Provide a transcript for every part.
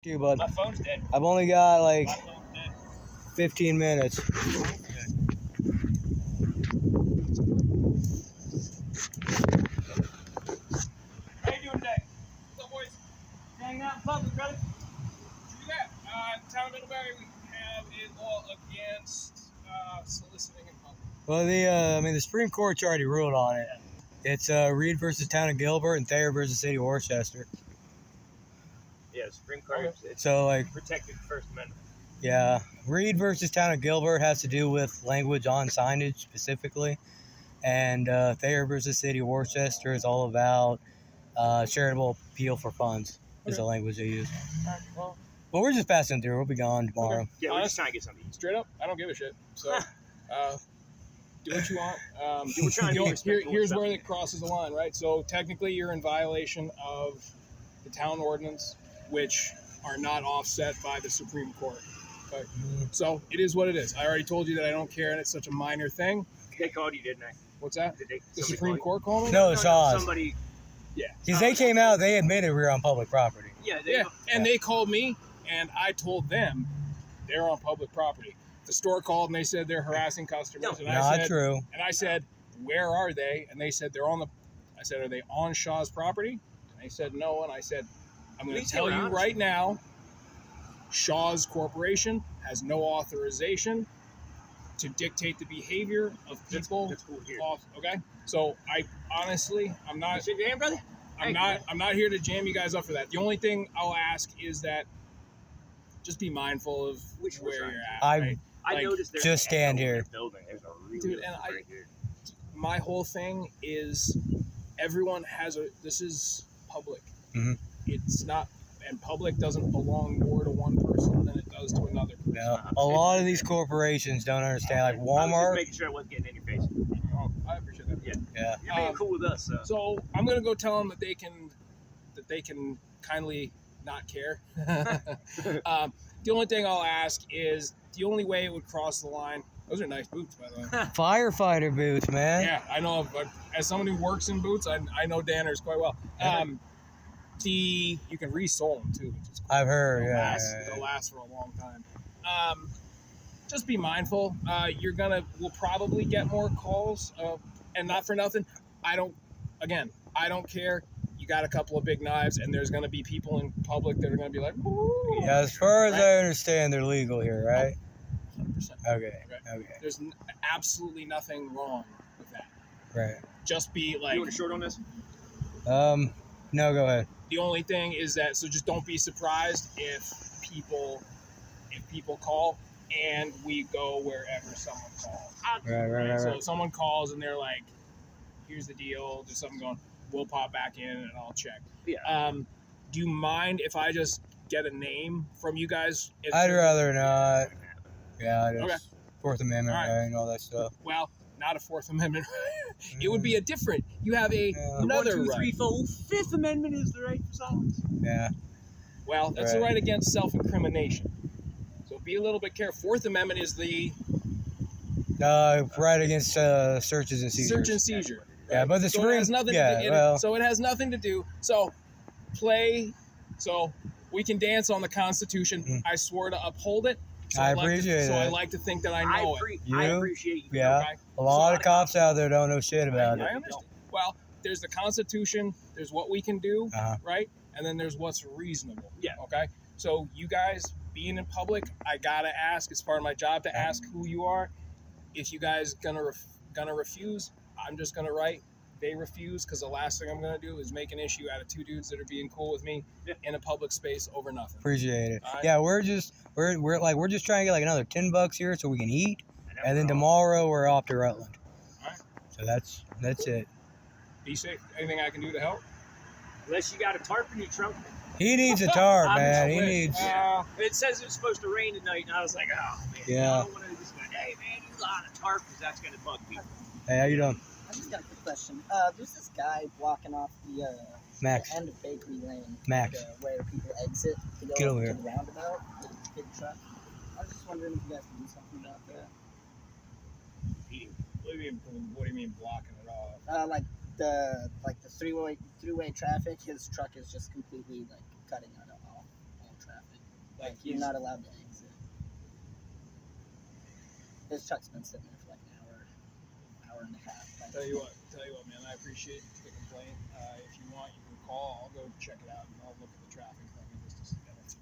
you, but My phone's dead. I've only got like My phone's dead. 15 minutes. How you doing today? What's up, boys? Hanging out in public, brother. Do that. Town of Middlebury, we have a law against soliciting in public. Well, the Supreme Court's already ruled on it. It's Reed versus Town of Gilbert and Thayer versus City of Worcester. Yeah, Supreme Court. It's So, like, protected First Amendment. yeah, Reed versus Town of Gilbert has to do with language on signage specifically, and Thayer versus City of Worcester is all about charitable appeal for funds. Is the language they use. Well, But we're just passing through. We'll be gone tomorrow. okay. Yeah, we're just trying to get something. Straight up, I don't give a shit. So, do what you want. We're trying to be respectful here's of where stuff. it crosses the line, right? So technically, you're in violation of the town ordinance, which are not offset by the Supreme Court. Okay? So it is what it is. I already told you that I don't care, and it's such a minor thing. They called you, didn't they? What's that? Did they? The somebody Supreme call Court called me? No, it's Oz. Somebody. Yeah. Because they came out, they admitted we were on public property. Yeah. Yeah, and they called me, and I told them they're on public property. The store called and they said they're harassing customers, and I Not said, true. and I said, where are they? And they said they're on the. I said, are they on Shaw's property? And they said no, and I said, I'm going to tell you right now, Shaw's Corporation has no authorization to dictate the behavior of people. That's cool here. Okay, so I honestly, I'm not. Shake your hand, brother. I'm not here to jam you guys up for that. The only thing I'll ask is that just be mindful of where you're at. Right? I noticed there's just stand here. Building. There's a really Dude, and right here. My whole thing is everyone has a. This is public. Mhm. It's not, and public doesn't belong more to one person than it does to another person. Yeah. A lot of these corporations don't understand. Like I was just Walmart. making sure I wasn't getting in your face. Oh, I appreciate that. Yeah. You're being cool with us, so. So I'm gonna go tell them that they can kindly not care. The only thing I'll ask is the only way it would cross the line. Those are nice boots, by the way. Firefighter boots, man. Yeah, I know. But as someone who works in boots, I know Danners quite well. You can resole them too, which is cool. I've heard. They'll last for a long time. Just be mindful. We'll probably get more calls, and not for nothing. I don't care. You got a couple of big knives, and there's going to be people in public that are going to be like, "Ooh." Yeah, as far as I understand, they're legal here, right? 100%. Okay. Okay. There's absolutely nothing wrong with that. Right. Just be like. You want a short on this? No, go ahead. The only thing is that, so just don't be surprised if people call and we go wherever someone calls. Right. So if someone calls and they're like, "Here's the deal," there's something going, we'll pop back in and I'll check. Yeah. Do you mind if I just get a name from you guys? I'd rather not. Yeah, Okay. Fourth Amendment, All right. right, and all that stuff. Well, not a Fourth Amendment. It would be a different. You have another 1, 2, 3, right. 4. Fifth Amendment is the right for silence. Yeah. Well, that's the right against self-incrimination. So be a little bit careful. Fourth Amendment is the Right against searches and seizures. search and seizure. Yeah, but the So it Supreme. has nothing Yeah, to do. well. So it has nothing to do. So play. So we can dance on the Constitution. I swore to uphold it. So I like to- appreciate So I that. like to think that I know it. I You? appreciate you. Yeah. Okay? A lot of cops out there don't know shit about I it. understand. Well, there's the Constitution. There's what we can do, right? And then there's what's reasonable. Yeah. Okay. So you guys being in public, I gotta ask. It's part of my job to ask who you are. If you guys gonna refuse, I'm just gonna write. They refuse, because the last thing I'm gonna do is make an issue out of two dudes that are being cool with me in a public space over nothing. Appreciate it. All right. Yeah, we're just trying to get like another $10 here so we can eat, and then tomorrow we're off to Rutland. All right. So that's it. Be safe. Anything I can do to help? Unless you got a tarp in your trunk. He needs a tarp, man. He Wait, needs. It says it's supposed to rain tonight, and I was like, oh, man. Yeah. I don't want to just go, hey, man, you got a tarp, because that's going to bug people. Hey, how you doing, I just got a quick question. There's this guy blocking off the Max? end of Bakery Lane, Max. where people exit to go Get over to here. the roundabout with the big truck. I was just wondering if you guys could do something about that. What do you mean blocking it off? Like the three-way traffic. His truck is just completely like cutting out all traffic. Like, you're not allowed to exit. This truck's been sitting there for like an hour and a half. Tell you what, man. I appreciate the complaint. If you want, you can call. I'll go check it out and I'll look at the traffic thing in just a few minutes.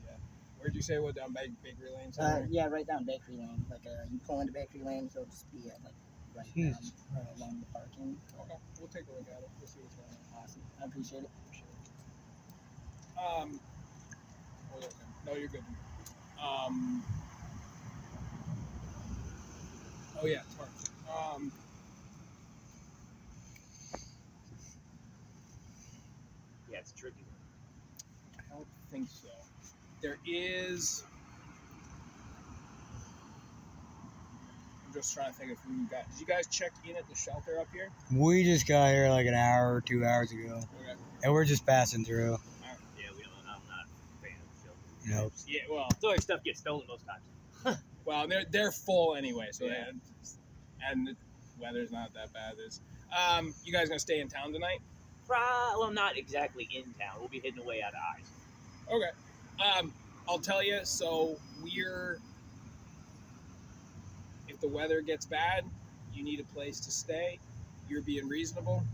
Yeah. Where'd you say? What, down Bakery Lane? Yeah, right down Bakery Lane. Like, you pull into Bakery Lane, so it'll just be at like right down along the parking. Okay, we'll take a look at it. We'll see what's going on. Awesome. I appreciate it. Hold on. No, you're good. Oh yeah, it's hard. Yeah, it's tricky. I don't think so. There is. I'm just trying to think of who you got. Did you guys check in at the shelter up here? We just got here like an hour or 2 hours ago, Okay. and we're just passing through. Yeah, I'm not a fan of shelters. Nope. Yeah, well, I feel like stuff gets stolen most times. well, they're full anyway, so Yeah. and the weather's not that bad. You guys gonna stay in town tonight? Well, not exactly in town. We'll be heading away out of eyes. Okay. I'll tell you. So if the weather gets bad, you need a place to stay. You're being reasonable.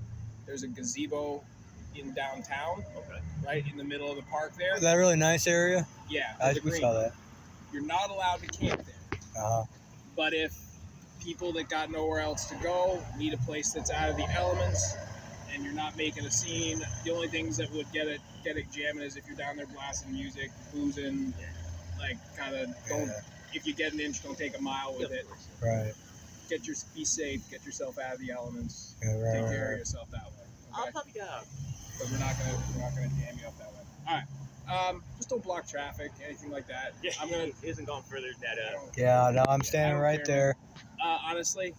There's a gazebo in downtown, Okay. right in the middle of the park there. That really nice area. Yeah, We saw that. You're not allowed to camp there. Uh-huh. But if people that got nowhere else to go need a place that's out of the elements and you're not making a scene, the only things that would get it jamming is if you're down there blasting music, boozing, like kind of don't. Yeah. If you get an inch, don't take a mile with it. Right. Be safe. Get yourself out of the elements. Yeah, right, Take right, care of right. yourself that way. I'll Okay? probably go. But we're not gonna jam you up that way. All right. Just don't block traffic, anything like that. Yeah, I'm gonna. it isn't going further than that. Yeah, no, I'm I standing don't right care, there. Honestly,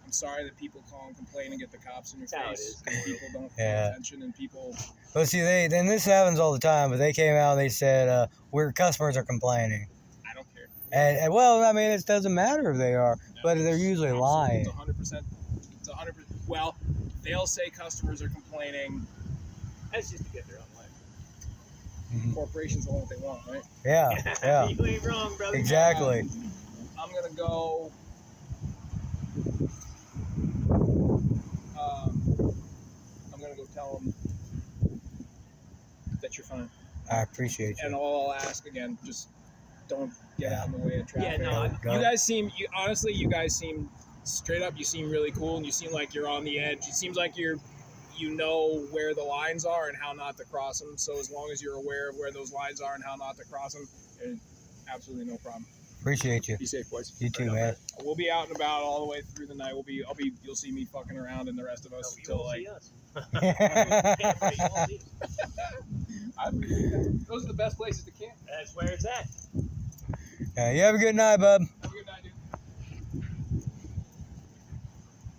I'm sorry that people call and complain and get the cops in your That's how it face. is. People don't pay Yeah. attention, and people. But see, then this happens all the time. But they came out and they said, "We're customers are complaining," I don't care. and well, I mean, it doesn't matter if they are, No, but they're usually it's lying. It's 100%. It's 100%. Well, they'll say customers are complaining. That's just to get their own way. Mhm. Corporations want what they want, right? Yeah, yeah, You ain't wrong, brother. exactly. I'm gonna go. I'm gonna go tell them that you're fine. I appreciate And you. all I'll ask again, just don't get out in the way of traffic. Yeah, no, Go. You guys seem, honestly, you guys seem straight up. You seem really cool, and you seem like you're on the edge. It seems like you know where the lines are and how not to cross them. So as long as you're aware of where those lines are and how not to cross them, there's absolutely no problem. Appreciate you. Be safe, boys. You too, man. We'll be out and about all the way through the night. You'll see me fucking around and the rest of No, us you until won't like. see us. You won't see us. Those are the best places to camp. That's where it's at. Yeah, you have a good night, bub. Have a good night, dude.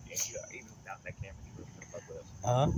Yeah, even without that camera, you were gonna fuck with us. Uh huh.